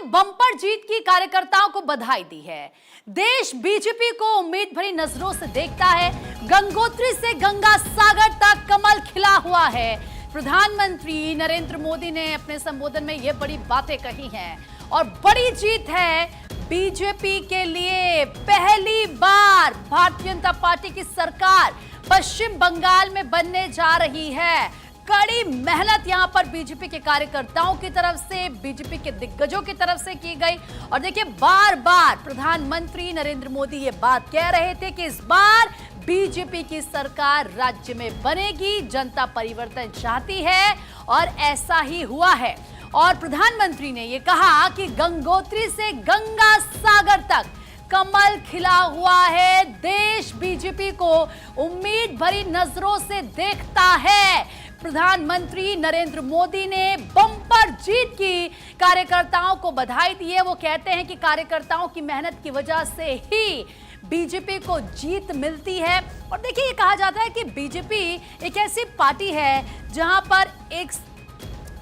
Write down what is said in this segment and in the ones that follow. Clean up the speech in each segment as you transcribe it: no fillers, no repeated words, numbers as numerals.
Bumper जीत की कार्यकर्ताओं को बधाई दी है। देश बीजेपी को उम्मीद भरी नजरों से देखता है। गंगोत्री से गंगा सागर तक कमल खिला हुआ है। प्रधानमंत्री नरेंद्र मोदी ने अपने संबोधन में ये बड़ी बातें कही हैं और बड़ी जीत है बीजेपी के लिए। पहली बार भारतीय जनता पार्टी की सरकार पश्चिम बंगाल में बनने जा रही है। कड़ी मेहनत यहां पर बीजेपी के कार्यकर्ताओं की तरफ से, बीजेपी के दिग्गजों की तरफ से की गई। और देखिए, बार बार प्रधानमंत्री नरेंद्र मोदी ये बात कह रहे थे कि इस बार बीजेपी की सरकार राज्य में बनेगी, जनता परिवर्तन चाहती है और ऐसा ही हुआ है। और प्रधानमंत्री ने यह कहा कि गंगोत्री से गंगा सागर तक कमल खिला हुआ है। देश बीजेपी को उम्मीद भरी नजरों से देखता है। प्रधानमंत्री नरेंद्र मोदी ने बम्पर जीत की कार्यकर्ताओं को बधाई दी है। वो कहते हैं कि कार्यकर्ताओं की मेहनत की वजह से ही बीजेपी को जीत मिलती है। और देखिए, ये कहा जाता है कि बीजेपी एक ऐसी पार्टी है जहां पर एक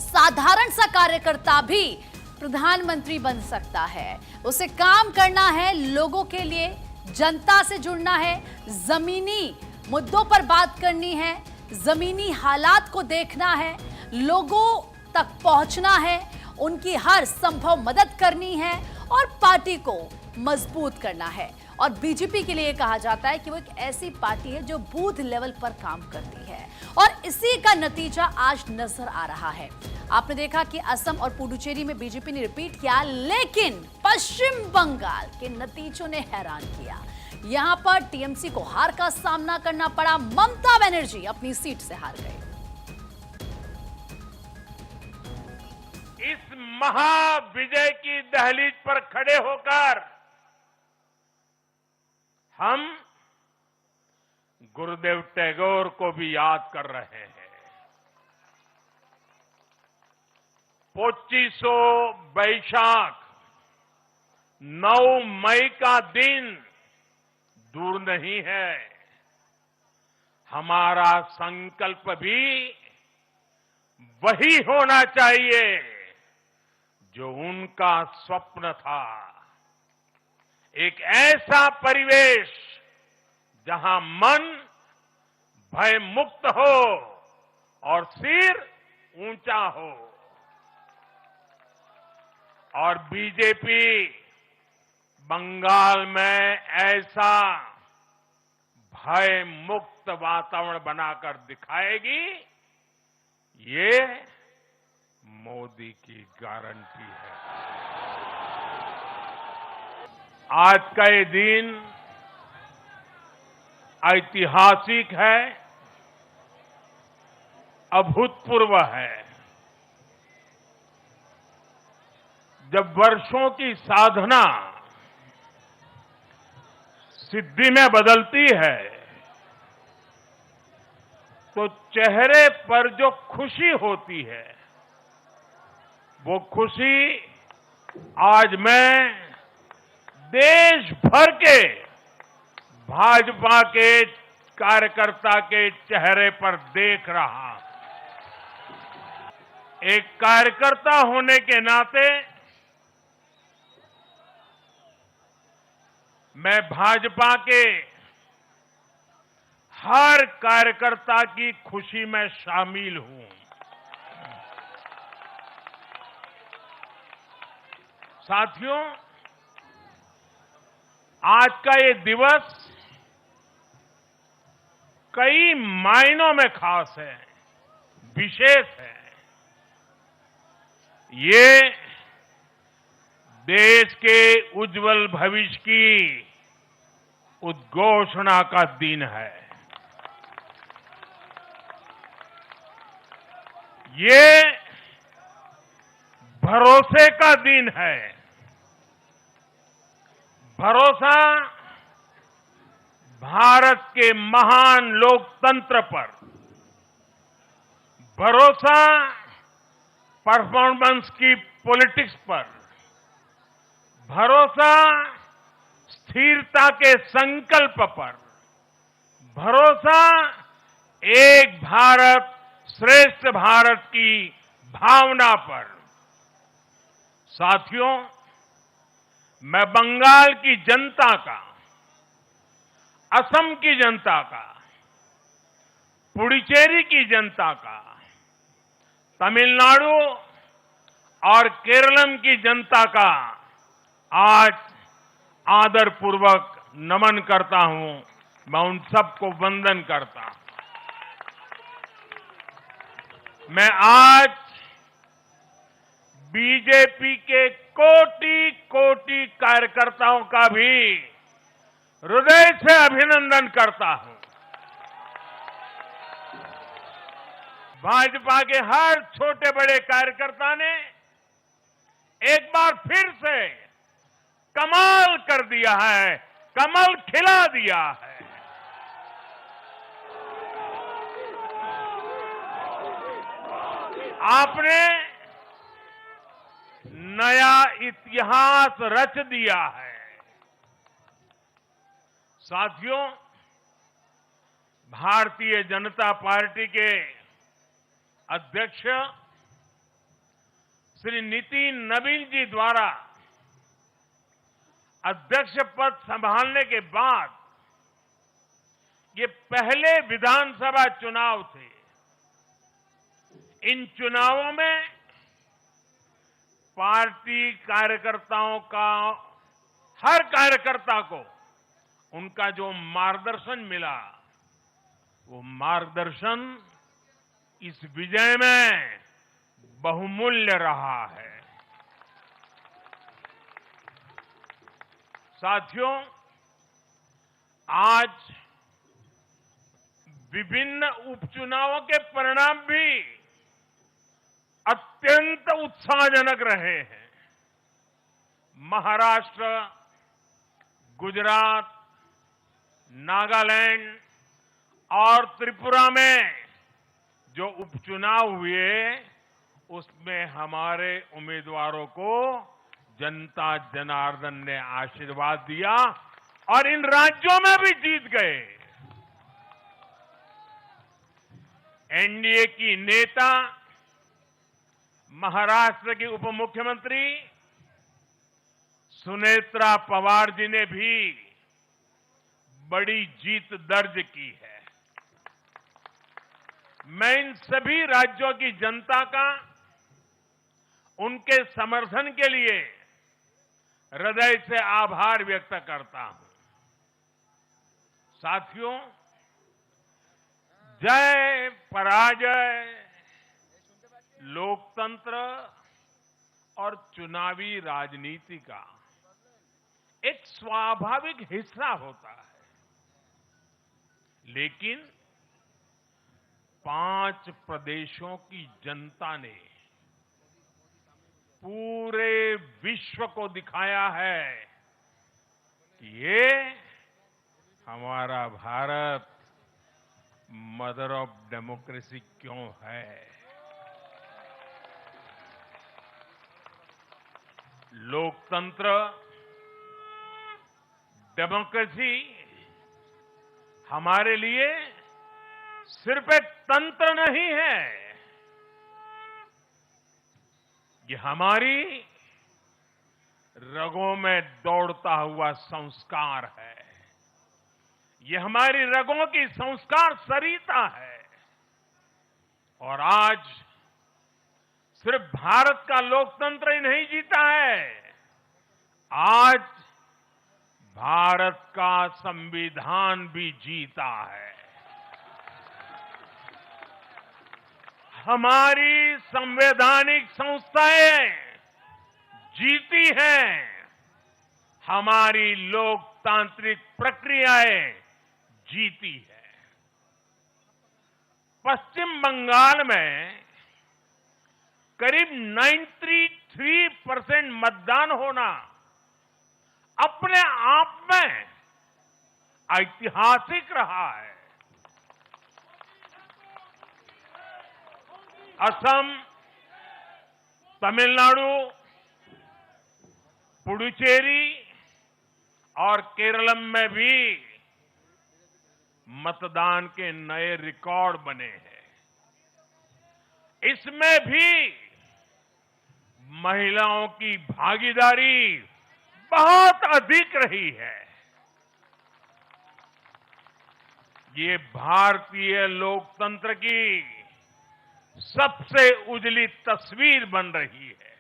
साधारण सा कार्यकर्ता भी प्रधानमंत्री बन सकता है। उसे काम करना है, लोगों के लिए, जनता से जुड़ना है, जमीनी मुद्दों पर बात करनी है, जमीनी हालात को देखना है, लोगों तक पहुंचना है, उनकी हर संभव मदद करनी है और पार्टी को मजबूत करना है। और बीजेपी के लिए कहा जाता है कि वो एक ऐसी पार्टी है जो बूथ लेवल पर काम करती है और इसी का नतीजा आज नजर आ रहा है। आपने देखा कि असम और पुडुचेरी में बीजेपी ने रिपीट किया, लेकिन पश्चिम बंगाल के नतीजों ने हैरान किया। यहां पर टीएमसी को हार का सामना करना पड़ा। ममता बनर्जी अपनी सीट से हार गए। इस महाविजय की दहलीज पर खड़े होकर हम गुरुदेव टैगोर को भी याद कर रहे हैं। पोचिसो बैशाख 9 मई का दिन दूर नहीं है। हमारा संकल्प भी वही होना चाहिए जो उनका स्वप्न था। एक ऐसा परिवेश जहां मन भय मुक्त हो और सिर ऊंचा हो। और बीजेपी बंगाल में ऐसा भय मुक्त वातावरण बनाकर दिखाएगी, ये मोदी की गारंटी है। आज का ये दिन ऐतिहासिक है, अभूतपूर्व है। जब वर्षों की साधना सिद्धि में बदलती है तो चेहरे पर जो खुशी होती है, वो खुशी आज मैं देश भर के भाजपा के कार्यकर्ता के चेहरे पर देख रहा हूं। एक कार्यकर्ता होने के नाते मैं भाजपा के हर कार्यकर्ता की खुशी में शामिल हूं। साथियों, आज का ये दिवस कई मायनों में खास है, विशेष है। ये देश के उज्जवल भविष्य की उद्घोषणा का दिन है। ये भरोसे का दिन है। भरोसा भारत के महान लोकतंत्र पर, भरोसा परफॉर्मेंस की पॉलिटिक्स पर, भरोसा स्थिरता के संकल्प पर, भरोसा एक भारत श्रेष्ठ भारत की भावना पर। साथियों, मैं बंगाल की जनता का, असम की जनता का, पुडुचेरी की जनता का, तमिलनाडु और केरलम की जनता का आज आदरपूर्वक नमन करता हूं। मैं उन सबको वंदन करता हूं। मैं आज बीजेपी के कोटि कोटि कार्यकर्ताओं का भी हृदय से अभिनंदन करता हूं। भाजपा के हर छोटे बड़े कार्यकर्ता ने एक बार फिर से कमाल कर दिया है, कमल खिला दिया है। आपने नया इतिहास रच दिया है। साथियों, भारतीय जनता पार्टी के अध्यक्ष श्री नितिन नवीन जी द्वारा अध्यक्ष पद संभालने के बाद ये पहले विधानसभा चुनाव थे। इन चुनावों में पार्टी कार्यकर्ताओं का, हर कार्यकर्ता को उनका जो मार्गदर्शन मिला, वो मार्गदर्शन इस विजय में बहुमूल्य रहा है। साथियों, आज विभिन्न उपचुनावों के परिणाम भी अत्यंत उत्साहजनक रहे हैं। महाराष्ट्र, गुजरात, नागालैंड और त्रिपुरा में जो उपचुनाव हुए, उसमें हमारे उम्मीदवारों को जनता जनार्दन ने आशीर्वाद दिया और इन राज्यों में भी जीत गए। एनडीए की नेता, महाराष्ट्र की उप मुख्यमंत्री सुनेत्रा पवार जी ने भी बड़ी जीत दर्ज की है। मैं इन सभी राज्यों की जनता का उनके समर्थन के लिए हृदय से आभार व्यक्त करता हूं। साथियों, जय पराजय लोकतंत्र और चुनावी राजनीति का एक स्वाभाविक हिस्सा होता है, लेकिन 5 प्रदेशों की जनता ने पूरे विश्व को दिखाया है कि ये हमारा भारत मदर ऑफ डेमोक्रेसी क्यों है। लोकतंत्र, डेमोक्रेसी हमारे लिए सिर्फ एक तंत्र नहीं है, ये हमारी रगों में दौड़ता हुआ संस्कार है। ये हमारी रगों की संस्कार सरिता है। और आज सिर्फ भारत का लोकतंत्र ही नहीं जीता है, आज भारत का संविधान भी जीता है। हमारी संवैधानिक संस्थाएं जीती हैं, हमारी लोकतांत्रिक प्रक्रियाएं जीती है। पश्चिम बंगाल में करीब 93% मतदान होना अपने आप में ऐतिहासिक रहा है। असम, तमिलनाडु, पुडुचेरी और केरलम में भी मतदान के नए रिकॉर्ड बने हैं। इसमें भी महिलाओं की भागीदारी बहुत अधिक रही है। ये भारतीय लोकतंत्र की सबसे उजली तस्वीर बन रही है।